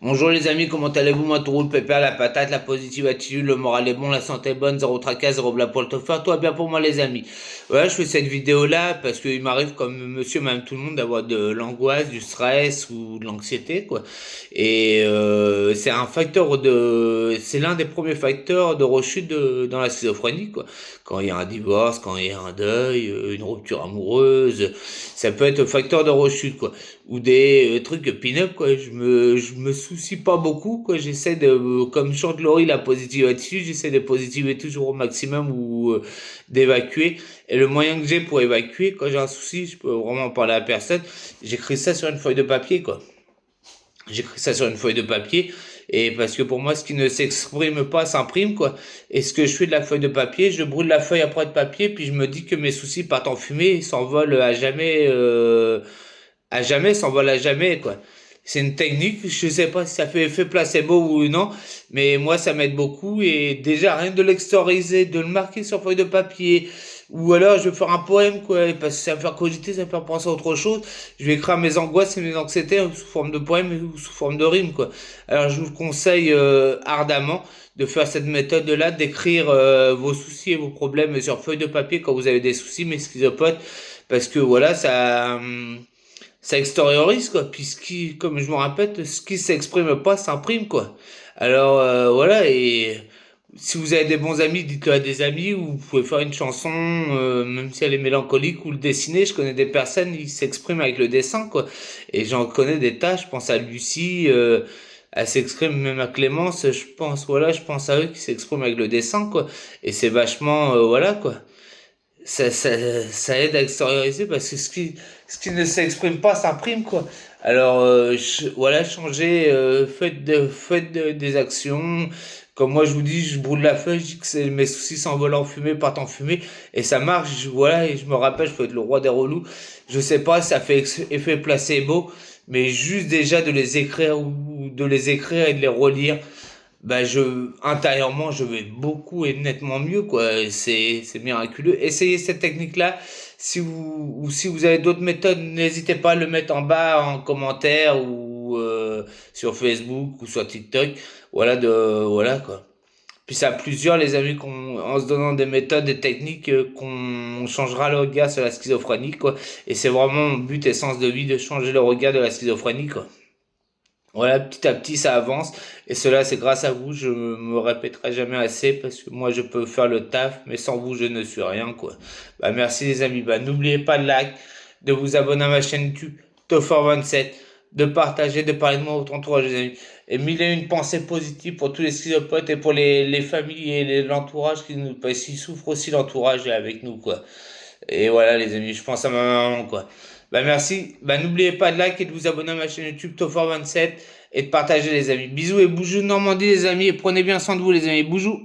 Bonjour les amis, comment allez-vous? Moi, tout roule pépère, la patate, la positive attitude, le moral est bon, la santé est bonne, zéro tracas, zéro bla pour le faire, tout va bien pour moi les amis. Voilà, je fais cette vidéo-là parce qu'il m'arrive comme monsieur, même tout le monde, d'avoir de l'angoisse, du stress ou de l'anxiété, quoi. Et c'est l'un des premiers facteurs de rechute dans la schizophrénie, quoi. Quand il y a un divorce, quand il y a un deuil, une rupture amoureuse, ça peut être facteur de rechute, quoi, ou des trucs pin-up, quoi. Je me soucie pas beaucoup, quoi. J'essaie de, comme chante Laurie, la positive attitude, j'essaie de positiver toujours au maximum ou d'évacuer. Et le moyen que j'ai pour évacuer, quand j'ai un souci, je peux vraiment parler à personne. J'écris ça sur une feuille de papier, quoi. J'écris ça sur une feuille de papier. Et parce que pour moi, ce qui ne s'exprime pas s'imprime, quoi. Et ce que je fais de la feuille de papier, je brûle la feuille après de papier, puis je me dis que mes soucis partent en fumée, ils s'envolent à jamais, s'envole à jamais, quoi. C'est une technique, je sais pas si ça fait effet placebo ou non, mais moi ça m'aide beaucoup et déjà rien de l'extérioriser, de le marquer sur feuille de papier, ou alors je vais faire un poème, quoi, parce que ça va me faire cogiter, ça va me faire penser à autre chose, je vais écrire mes angoisses et mes anxiétés sous forme de poème ou sous forme de rime, quoi. Alors je vous conseille ardemment de faire cette méthode-là, d'écrire vos soucis et vos problèmes sur feuille de papier quand vous avez des soucis, mes schizopotes, parce que voilà, ça extériorise, quoi. Puis comme je me répète, ce qui s'exprime pas s'imprime, quoi. Alors voilà, et si vous avez des bons amis, dites-le à des amis, ou vous pouvez faire une chanson, même si elle est mélancolique, ou le dessiner. Je connais des personnes, ils s'expriment avec le dessin, quoi. Et j'en connais des tas, je pense à Lucie, elle s'exprime même à Clémence, je pense, voilà, je pense à eux qui s'expriment avec le dessin, quoi. Et c'est vachement, voilà, quoi, ça aide à extérioriser parce que ce qui ne s'exprime pas s'imprime, quoi. Alors voilà, changez, des actions. Comme moi je vous dis, je brûle la feuille, je dis que mes soucis s'envolent en fumée, partent en fumée, et ça marche, voilà, et je me rappelle, je peux être le roi des relous. Je sais pas, ça fait effet placebo, mais juste déjà de les écrire ou de les écrire et de les relire, bah intérieurement je vais beaucoup et nettement mieux, quoi. C'est miraculeux. Essayez cette technique là. Si vous avez d'autres méthodes, n'hésitez pas à le mettre en bas en commentaire ou sur Facebook ou sur TikTok. Voilà, quoi. Puis ça a plusieurs les amis, qu'on en se donnant des méthodes, des techniques, qu'on changera le regard sur la schizophrénie, quoi. Et c'est vraiment mon but et sens de vie, de changer le regard de la schizophrénie, quoi. Voilà, petit à petit, ça avance. Et cela, c'est grâce à vous. Je me répéterai jamais assez parce que moi, je peux faire le taf, mais sans vous, je ne suis rien, quoi. Bah, merci les amis. Bah, n'oubliez pas de like, de vous abonner à ma chaîne YouTube, Tofor27, de partager, de parler de moi à votre entourage, les amis. Et mille et une pensées positives pour tous les schizopotes et pour les familles et l'entourage parce qu'ils souffrent aussi, l'entourage est avec nous, quoi. Et voilà, les amis, je pense à ma maman, quoi. Bah, merci. Bah, n'oubliez pas de like et de vous abonner à ma chaîne YouTube Tofor27 et de partager, les amis. Bisous et boujou de Normandie, les amis, et prenez bien soin de vous, les amis. Boujou.